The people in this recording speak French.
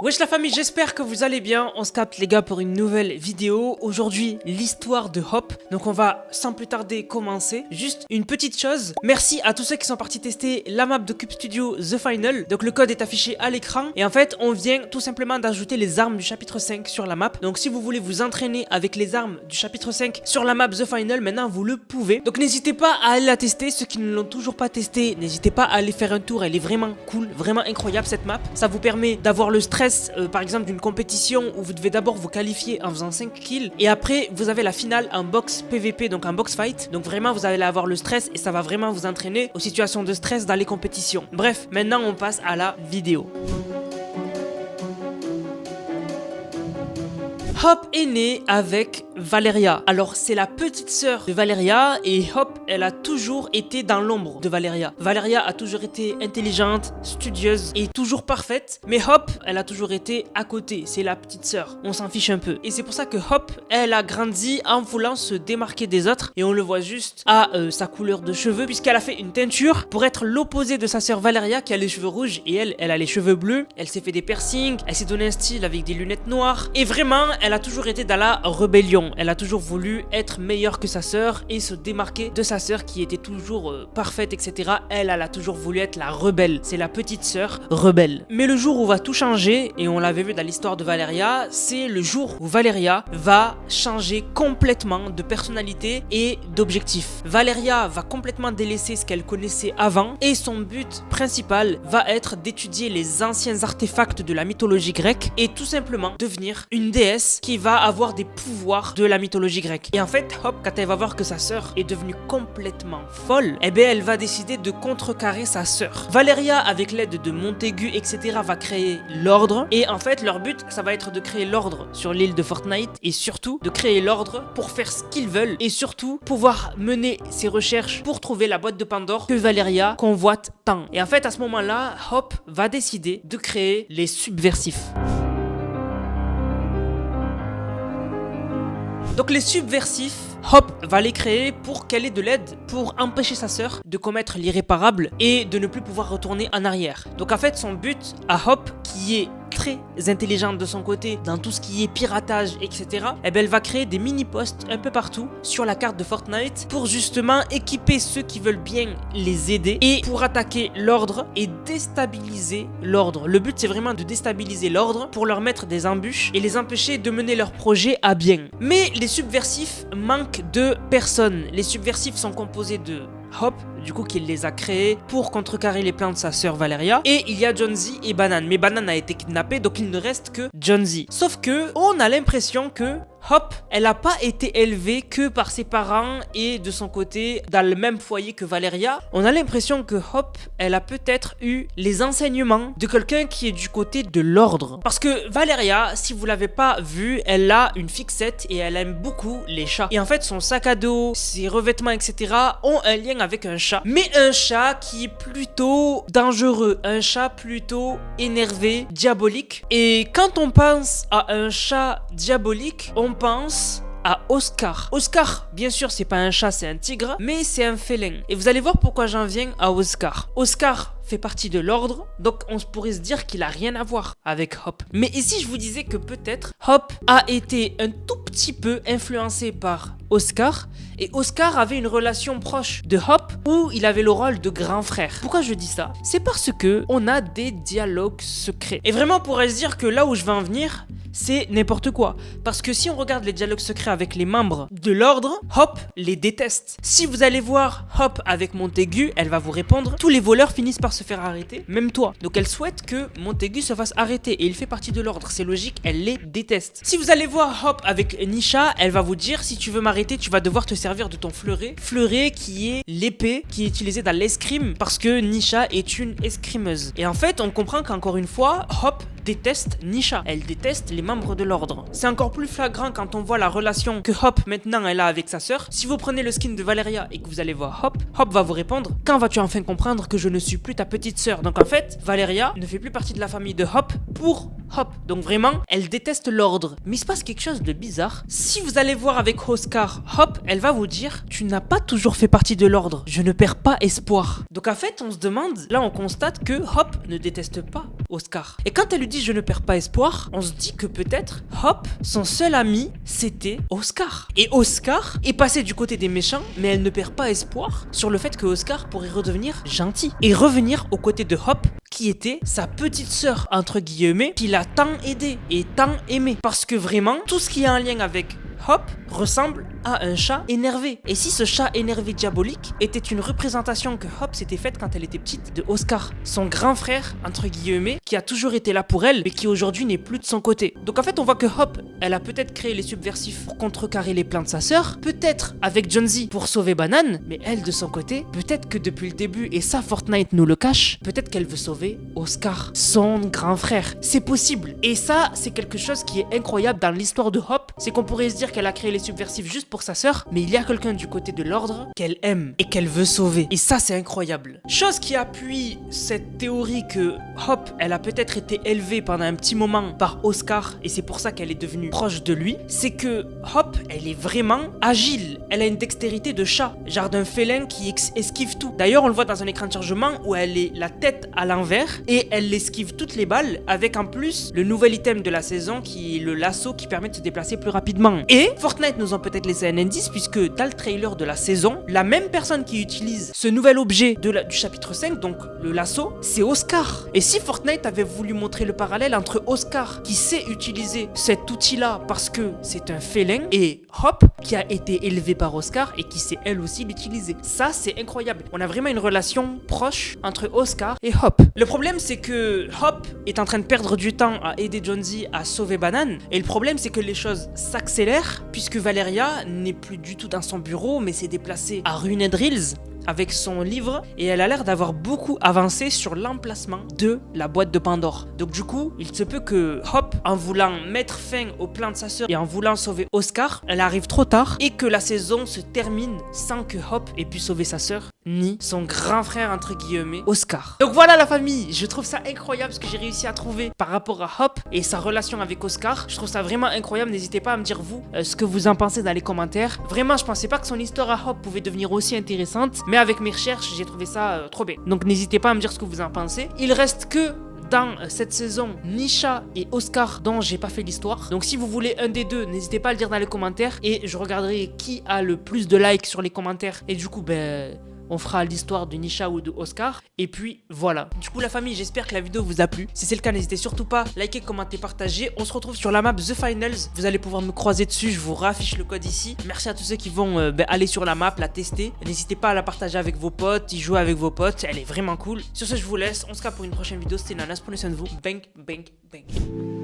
Wesh la famille, j'espère que vous allez bien. On se capte les gars pour une nouvelle vidéo. Aujourd'hui, l'histoire de Hop. Donc on va sans plus tarder commencer. Juste une petite chose. Merci à tous ceux qui sont partis tester la map de Cube Studio The Final. Donc le code est affiché à l'écran. Et en fait, on vient tout simplement d'ajouter les armes du chapitre 5 sur la map. Donc si vous voulez vous entraîner avec les armes du chapitre 5 sur la map The Final, maintenant vous le pouvez. Donc n'hésitez pas à aller la tester. Ceux qui ne l'ont toujours pas testé, n'hésitez pas à aller faire un tour. Elle est vraiment cool, vraiment incroyable cette map. Ça vous permet d'avoir le stress par exemple d'une compétition où vous devez d'abord vous qualifier en faisant 5 kills et après vous avez la finale en box PVP, donc en box fight. Donc vraiment vous allez avoir le stress et ça va vraiment vous entraîner aux situations de stress dans les compétitions. Bref, maintenant on passe à la vidéo. Hop est né avec Valeria. Alors c'est la petite sœur de Valeria et Hop, elle a toujours été dans l'ombre de Valeria. Valeria a toujours été intelligente, studieuse et toujours parfaite, mais Hop, elle a toujours été à côté. C'est la petite sœur. On s'en fiche un peu. Et c'est pour ça que Hop, elle a grandi en voulant se démarquer des autres et on le voit juste à sa couleur de cheveux puisqu'elle a fait une teinture pour être l'opposé de sa sœur Valeria qui a les cheveux rouges et elle a les cheveux bleus. Elle s'est fait des piercings, elle s'est donné un style avec des lunettes noires et vraiment, elle a toujours été dans la rébellion. Elle a toujours voulu être meilleure que sa sœur et se démarquer de sa sœur qui était toujours parfaite, etc. Elle a toujours voulu être la rebelle. C'est la petite sœur rebelle. Mais le jour où va tout changer, et on l'avait vu dans l'histoire de Valeria, c'est le jour où Valeria va changer complètement de personnalité et d'objectif. Valeria va complètement délaisser ce qu'elle connaissait avant et son but principal va être d'étudier les anciens artefacts de la mythologie grecque et tout simplement devenir une déesse qui va avoir des pouvoirs de la mythologie grecque. Et en fait, Hop, quand elle va voir que sa sœur est devenue complètement folle, eh bien elle va décider de contrecarrer sa sœur. Valeria, avec l'aide de Montaigu, etc., va créer l'ordre. Et en fait, leur but, ça va être de créer l'ordre sur l'île de Fortnite et surtout de créer l'ordre pour faire ce qu'ils veulent et surtout pouvoir mener ses recherches pour trouver la boîte de Pandore que Valeria convoite tant. Et en fait, à ce moment-là, Hop va décider de créer les subversifs. Donc les subversifs, Hop va les créer pour qu'elle ait de l'aide pour empêcher sa sœur de commettre l'irréparable et de ne plus pouvoir retourner en arrière. Donc en fait son but à Hop, qui est très intelligente de son côté dans tout ce qui est piratage, etc. Eh bien, elle va créer des mini-postes un peu partout sur la carte de Fortnite pour justement équiper ceux qui veulent bien les aider et pour attaquer l'ordre et déstabiliser l'ordre. Le but c'est vraiment de déstabiliser l'ordre pour leur mettre des embûches et les empêcher de mener leur projet à bien. Mais les subversifs manquent de personnes. Les subversifs sont composés de Hop, du coup qu'il les a créés pour contrecarrer les plans de sa sœur Valeria. Et il y a John Z et Banane. Mais Banane a été kidnappé, donc il ne reste que John Z. Sauf que on a l'impression que Hop, elle n'a pas été élevée que par ses parents et de son côté dans le même foyer que Valeria. On a l'impression que Hop, elle a peut-être eu les enseignements de quelqu'un qui est du côté de l'ordre. Parce que Valeria, si vous l'avez pas vu, elle a une fixette et elle aime beaucoup les chats. Et en fait, son sac à dos, ses revêtements, etc. ont un lien avec un chat. Mais un chat qui est plutôt dangereux, un chat plutôt énervé, diabolique. Et quand on pense à un chat diabolique, on pense à Oscar. Oscar, bien sûr, c'est pas un chat, c'est un tigre, mais c'est un félin. Et vous allez voir pourquoi j'en viens à Oscar. Oscar fait partie de l'ordre, donc on pourrait se dire qu'il a rien à voir avec Hop. Mais ici, je vous disais que peut-être Hop a été un tout petit peu influencé par Oscar, et Oscar avait une relation proche de Hop où il avait le rôle de grand frère. Pourquoi je dis ça? C'est parce que on a des dialogues secrets. Et vraiment, on pourrait se dire que là où je vais en venir, c'est n'importe quoi. Parce que si on regarde les dialogues secrets avec les membres de l'ordre, Hop les déteste. Si vous allez voir Hop avec Montaigu, elle va vous répondre: tous les voleurs finissent par se faire arrêter, même toi. Donc elle souhaite que Montaigu se fasse arrêter et il fait partie de l'ordre. C'est logique, elle les déteste. Si vous allez voir Hop avec Nisha, elle va vous dire: si tu veux m'arrêter, tu vas devoir te servir de ton fleuret. Fleuret qui est l'épée qui est utilisée dans l'escrime parce que Nisha est une escrimeuse. Et en fait, on comprend qu'encore une fois, Hop déteste Nisha. Elle déteste les membres de l'ordre. C'est encore plus flagrant quand on voit la relation que Hop maintenant elle a avec sa sœur. Si vous prenez le skin de Valeria et que vous allez voir Hop, Hop va vous répondre: quand vas-tu enfin comprendre que je ne suis plus ta petite sœur? Donc en fait, Valeria ne fait plus partie de la famille de Hop pour Hop. Donc vraiment, elle déteste l'ordre. Mais il se passe quelque chose de bizarre. Si vous allez voir avec Oscar, Hop, elle va vous dire: tu n'as pas toujours fait partie de l'ordre. Je ne perds pas espoir. Donc en fait, on se demande, là on constate que Hop ne déteste pas Oscar. Et quand elle lui dit je ne perds pas espoir, on se dit que peut-être Hop, son seul ami, c'était Oscar. Et Oscar est passé du côté des méchants, mais elle ne perd pas espoir sur le fait que Oscar pourrait redevenir gentil et revenir aux côtés de Hop, qui était sa petite sœur, entre guillemets, qui l'a tant aidé et tant aimé. Parce que vraiment, tout ce qui est en lien avec Hop ressemble à un chat énervé. Et si ce chat énervé diabolique était une représentation que Hop s'était faite quand elle était petite de Oscar, son grand frère, entre guillemets, qui a toujours été là pour elle, mais qui aujourd'hui n'est plus de son côté. Donc en fait, on voit que Hop, elle a peut-être créé les subversifs pour contrecarrer les plans de sa sœur, peut-être avec Jonesy pour sauver Banane, mais elle de son côté, peut-être que depuis le début, et ça Fortnite nous le cache, peut-être qu'elle veut sauver Oscar, son grand frère. C'est possible. Et ça, c'est quelque chose qui est incroyable dans l'histoire de Hop, c'est qu'on pourrait se dire qu'elle a créé les subversifs juste pour sa sœur, mais il y a quelqu'un du côté de l'ordre qu'elle aime et qu'elle veut sauver. Et ça, c'est incroyable. Chose qui appuie cette théorie que Hop, elle a peut-être été élevée pendant un petit moment par Oscar, et c'est pour ça qu'elle est devenue proche de lui, c'est que Hop, elle est vraiment agile. Elle a une dextérité de chat, genre d'un félin qui esquive tout. D'ailleurs, on le voit dans un écran de chargement où elle est la tête à l'envers et elle esquive toutes les balles, avec en plus le nouvel item de la saison qui est le lasso qui permet de se déplacer plus rapidement. Et Fortnite nous ont peut-être laissé un indice, puisque dans le trailer de la saison, la même personne qui utilise ce nouvel objet du chapitre 5, donc le lasso, c'est Oscar. Et si Fortnite avait voulu montrer le parallèle entre Oscar, qui sait utiliser cet outil-là parce que c'est un félin, et Hop, qui a été élevé par Oscar et qui sait elle aussi l'utiliser. Ça, c'est incroyable. On a vraiment une relation proche entre Oscar et Hop. Le problème, c'est que Hop est en train de perdre du temps à aider Jonesy à sauver Banane, et le problème, c'est que les choses s'accélèrent, puisque Valeria n'est plus du tout dans son bureau, mais s'est déplacée à Ruined Hills avec son livre, et elle a l'air d'avoir beaucoup avancé sur l'emplacement de la boîte de Pandore. Donc du coup, il se peut que Hop, en voulant mettre fin au plan de sa sœur et en voulant sauver Oscar, elle arrive trop tard et que la saison se termine sans que Hop ait pu sauver sa sœur ni son grand frère, entre guillemets, Oscar. Donc voilà la famille, je trouve ça incroyable ce que j'ai réussi à trouver par rapport à Hop et sa relation avec Oscar. Je trouve ça vraiment incroyable. N'hésitez pas à me dire vous ce que vous en pensez dans les commentaires. Vraiment, je pensais pas que son histoire à Hop pouvait devenir aussi intéressante, mais avec mes recherches, j'ai trouvé ça trop bien. Donc n'hésitez pas à me dire ce que vous en pensez. Il reste que dans cette saison Nisha et Oscar dont j'ai pas fait l'histoire. Donc si vous voulez un des deux, n'hésitez pas à le dire dans les commentaires et je regarderai qui a le plus de likes sur les commentaires. Et du coup, on fera l'histoire de Nisha ou de Oscar. Et puis voilà. Du coup la famille, j'espère que la vidéo vous a plu. Si c'est le cas, n'hésitez surtout pas à liker, commenter, partager. On se retrouve sur la map The Finals. Vous allez pouvoir me croiser dessus. Je vous raffiche le code ici. Merci à tous ceux qui vont aller sur la map, la tester. N'hésitez pas à la partager avec vos potes, y jouer avec vos potes. Elle est vraiment cool. Sur ce, je vous laisse. On se capte pour une prochaine vidéo. C'était Nanas. Prenez soin de vous. Bang, bang, bang.